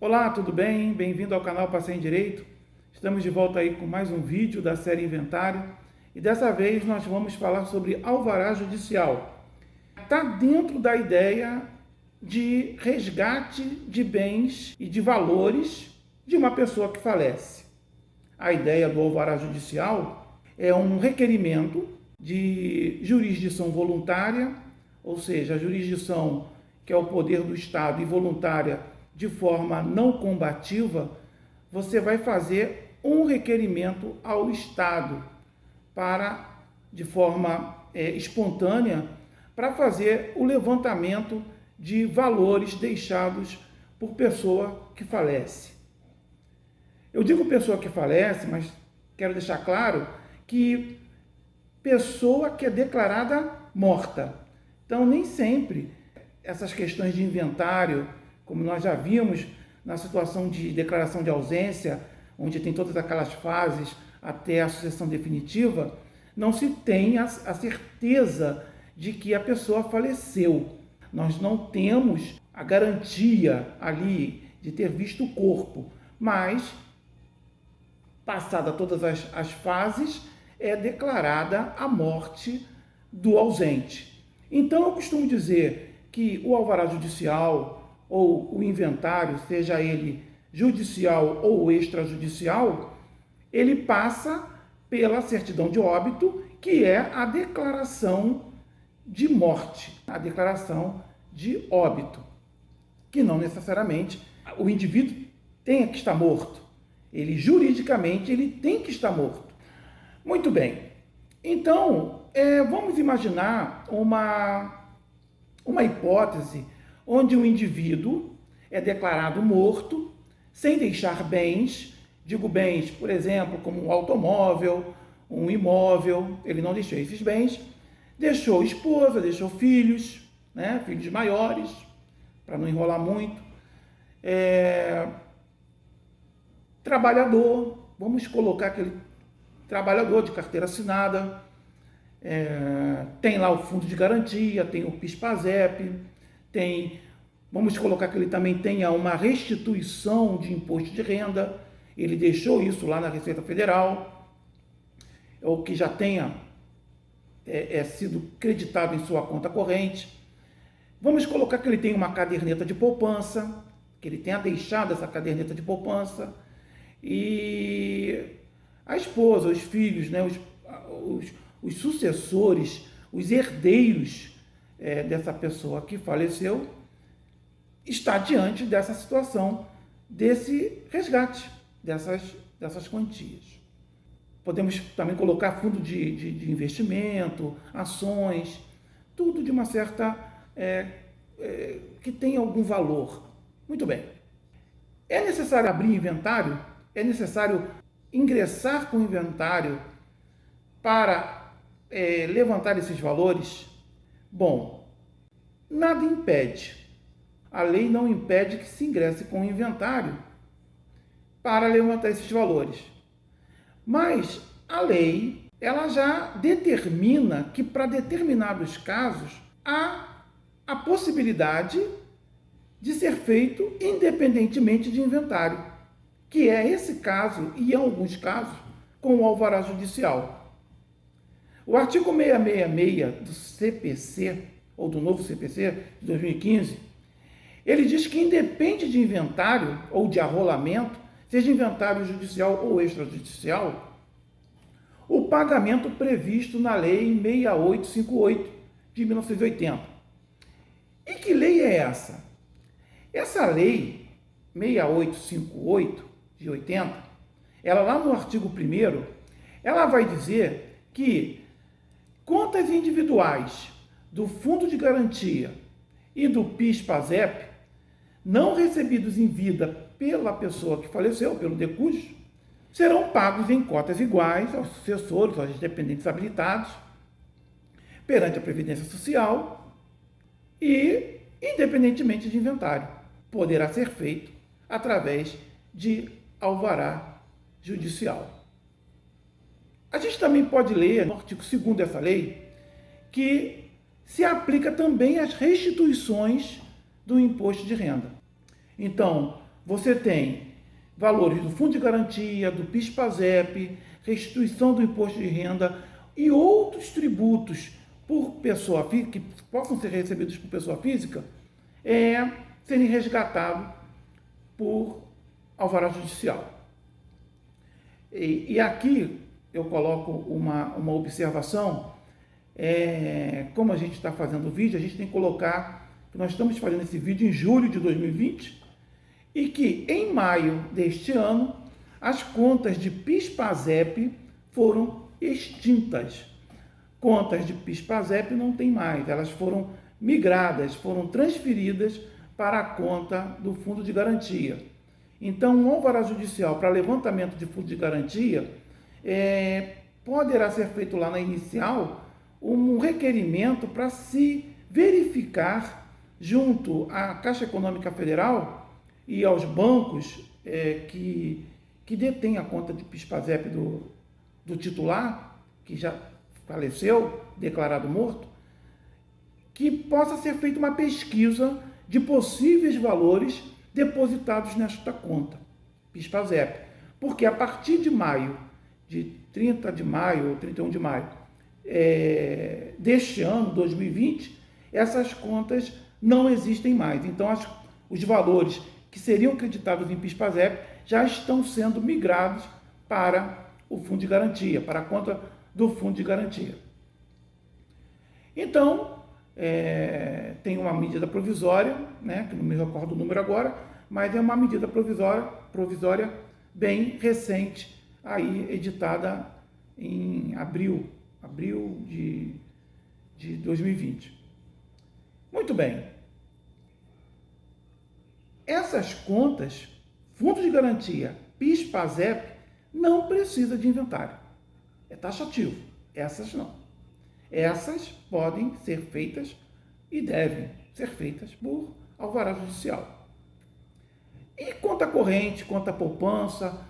Olá, tudo bem? Bem-vindo ao canal Passeio em Direito. Estamos de volta aí com mais um vídeo da série Inventário e dessa vez nós vamos falar sobre alvará judicial. Está dentro da ideia de resgate de bens e de valores de uma pessoa que falece. A ideia do alvará judicial é um requerimento de jurisdição voluntária, ou seja, a jurisdição que é o poder do Estado e voluntária de forma não combativa, você vai fazer um requerimento ao Estado para, de forma espontânea, para fazer o levantamento de valores deixados por pessoa que falece. Eu digo pessoa que falece, mas quero deixar claro que pessoa que é declarada morta. Então, nem sempre essas questões de inventário, como nós já vimos na situação de declaração de ausência, onde tem todas aquelas fases até a sucessão definitiva, não se tem a certeza de que a pessoa faleceu. Nós não temos a garantia ali de ter visto o corpo, mas, passada todas as fases, é declarada a morte do ausente. Então, eu costumo dizer que o alvará judicial ou o inventário, seja ele judicial ou extrajudicial, ele passa pela certidão de óbito, que é a declaração de morte, a declaração de óbito, que não necessariamente o indivíduo tenha que estar morto. Ele, juridicamente, ele tem que estar morto. Muito bem. Então, vamos imaginar uma hipótese onde o indivíduo é declarado morto, sem deixar bens, digo bens, por exemplo, como um automóvel, um imóvel, ele não deixou esses bens, deixou esposa, deixou filhos, né, filhos maiores, para não enrolar muito, trabalhador, vamos colocar aquele trabalhador de carteira assinada, tem lá o fundo de garantia, tem o PIS/PASEP, vamos colocar que ele também tenha uma restituição de imposto de renda, ele deixou isso lá na Receita Federal, ou que já tenha sido creditado em sua conta corrente. Vamos colocar que ele tenha uma caderneta de poupança, que ele tenha deixado essa caderneta de poupança, e a esposa, os filhos, né, os sucessores, os herdeiros dessa pessoa que faleceu, está diante dessa situação, desse resgate, dessas quantias. Podemos também colocar fundo de investimento, ações, tudo de uma certa, que tem algum valor. Muito bem. É necessário abrir inventário? É necessário ingressar com o inventário para levantar esses valores? Bom, nada impede. A lei não impede que se ingresse com o inventário para levantar esses valores. Mas a lei, ela já determina que para determinados casos há a possibilidade de ser feito independentemente de inventário, que é esse caso, e em alguns casos, com o alvará judicial. O artigo 666 do CPC, ou do novo CPC de 2015, ele diz que independe de inventário ou de arrolamento, seja inventário judicial ou extrajudicial, o pagamento previsto na Lei 6858 de 1980. E que lei é essa? Essa Lei 6858 de 80, ela lá no artigo 1º, ela vai dizer que contas individuais do Fundo de Garantia e do PIS/PASEP não recebidos em vida pela pessoa que faleceu, pelo decúbito, serão pagos em cotas iguais aos sucessores, aos dependentes habilitados, perante a Previdência Social e, independentemente de inventário, poderá ser feito através de alvará judicial. A gente também pode ler no artigo 2º dessa lei que se aplica também às restituições do imposto de renda. Então, você tem valores do Fundo de Garantia, do PIS/PASEP, restituição do imposto de renda e outros tributos por pessoa física, que possam ser recebidos por pessoa física, serem resgatados por alvará judicial. E aqui eu coloco uma observação, como a gente está fazendo o vídeo, a gente tem que colocar que nós estamos fazendo esse vídeo em julho de 2020 e que em maio deste ano as contas de PIS/PASEP foram extintas. Contas de PIS/PASEP não tem mais, elas foram migradas, foram transferidas para a conta do Fundo de Garantia. Então, um alvará judicial para levantamento de fundo de garantia poderá ser feito lá na inicial um requerimento para se verificar junto à Caixa Econômica Federal e aos bancos que detêm a conta de PIS/PASEP do titular, que já faleceu, declarado morto, que possa ser feita uma pesquisa de possíveis valores depositados nesta conta, PIS/PASEP. Porque a partir de maio, de 30 de maio ou 31 de maio deste ano, 2020, essas contas não existem mais. Então, os valores que seriam creditados em PIS/PASEP já estão sendo migrados para o Fundo de Garantia, para a conta do Fundo de Garantia. Então, tem uma medida provisória, que não me recordo o número agora, mas é uma medida provisória bem recente, aí editada em abril de 2020. Muito bem. Essas contas, Fundo de Garantia, PIS/PASEP, não precisa de inventário. É taxativo. Essas não. Essas podem ser feitas e devem ser feitas por alvará judicial. E conta corrente, conta poupança,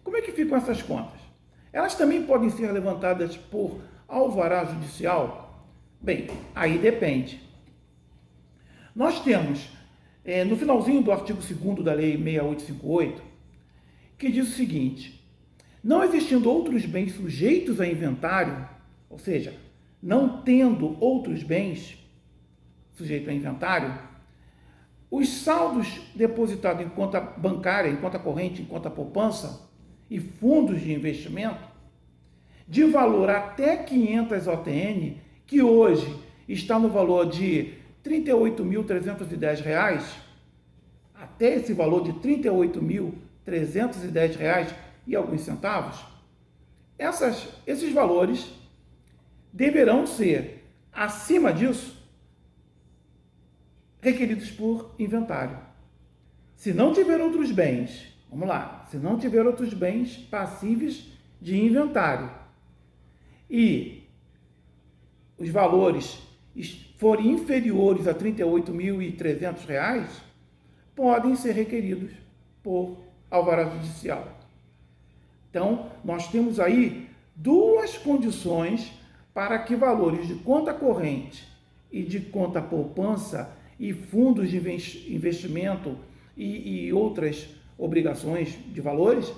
como é que ficam essas contas? Elas também podem ser levantadas por alvará judicial? Bem, aí depende. Nós temos, no finalzinho do artigo 2º da Lei 6858, que diz o seguinte: não existindo outros bens sujeitos a inventário, ou seja, não tendo outros bens sujeitos a inventário, os saldos depositados em conta bancária, em conta corrente, em conta poupança e fundos de investimento, de valor até 500 OTN, que hoje está no valor de R$ 38.310, até esse valor de R$ 38.310 e alguns centavos, esses valores deverão ser, acima disso, requeridos por inventário. Se não tiver outros bens, vamos lá, se não tiver outros bens passíveis de inventário e os valores forem inferiores a R$ 38.300, podem ser requeridos por alvará judicial. Então, nós temos aí duas condições para que valores de conta corrente e de conta poupança e fundos de investimento e outras obrigações de valores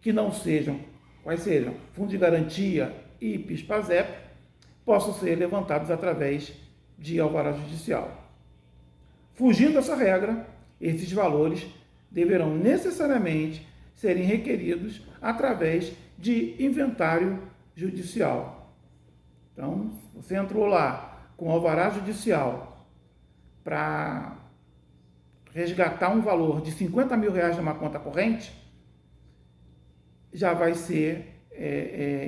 que não sejam, quais sejam, fundo de garantia e PIS/PASEP, possam ser levantados através de alvará judicial. Fugindo dessa regra, esses valores deverão necessariamente serem requeridos através de inventário judicial. Então, você entrou lá com alvará judicial para resgatar um valor de R$50 mil numa conta corrente, já vai ser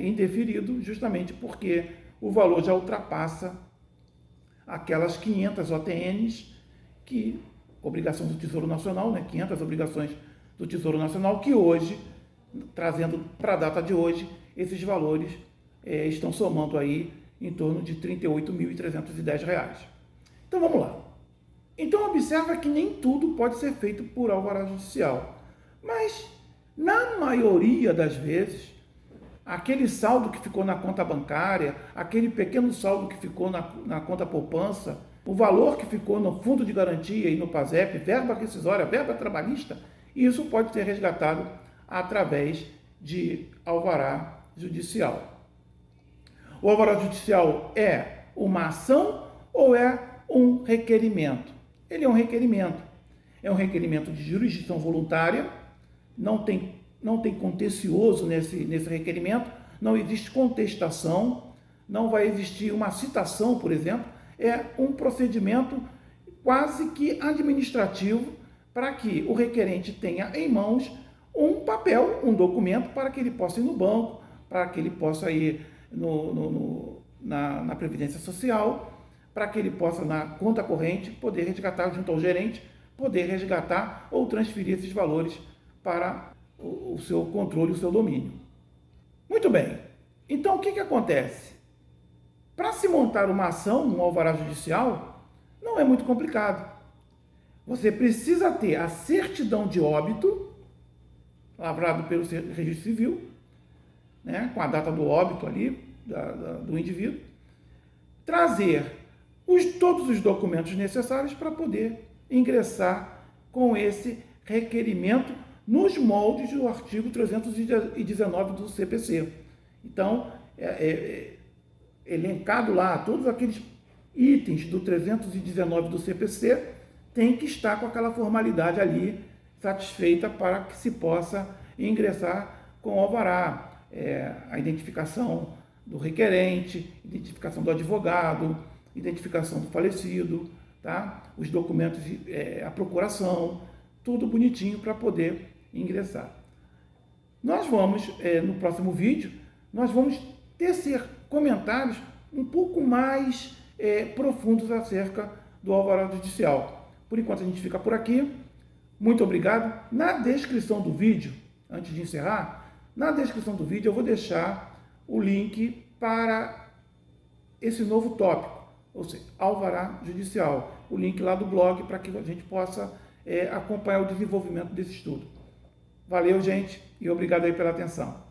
indeferido, justamente porque o valor já ultrapassa aquelas 500 OTNs, que obrigação do Tesouro Nacional, 500 obrigações do Tesouro Nacional, que hoje, trazendo para a data de hoje, esses valores estão somando aí em torno de R$ 38.310. Então vamos lá. Então observa que nem tudo pode ser feito por alvará judicial, mas na maioria das vezes, aquele saldo que ficou na conta bancária, aquele pequeno saldo que ficou na conta poupança, o valor que ficou no fundo de garantia e no PASEP, verba rescisória, verba trabalhista, E isso pode ser resgatado através de alvará judicial. O alvará judicial é uma ação ou é um requerimento? Ele é um requerimento. É um requerimento de jurisdição voluntária, não tem contencioso nesse requerimento, não existe contestação, não vai existir uma citação, por exemplo, é um procedimento quase que administrativo para que o requerente tenha em mãos um papel, um documento, para que ele possa ir no banco, para que ele possa ir na Previdência Social, para que ele possa, na conta corrente, poder resgatar junto ao gerente, poder resgatar ou transferir esses valores para o seu controle, o seu domínio. Muito bem. Então, o que acontece? Para se montar uma ação, um alvará judicial, não é muito complicado. Você precisa ter a certidão de óbito, lavrado pelo Registro Civil, né, com a data do óbito ali, do indivíduo, trazer todos os documentos necessários para poder ingressar com esse requerimento nos moldes do artigo 319 do CPC. Então, elencado lá, todos aqueles itens do 319 do CPC tem que estar com aquela formalidade ali satisfeita para que se possa ingressar com o alvará. A identificação do requerente, identificação do advogado, identificação do falecido, tá? Os documentos, a procuração, tudo bonitinho para poder ingressar. Nós vamos, no próximo vídeo, nós vamos tecer comentários um pouco mais profundos acerca do alvará judicial. Por enquanto a gente fica por aqui. Muito obrigado. Na descrição do vídeo, antes de encerrar, na descrição do vídeo eu vou deixar o link para esse novo tópico, ou seja, alvará judicial. O link lá do blog para que a gente possa acompanhar o desenvolvimento desse estudo. Valeu, gente, e obrigado aí pela atenção.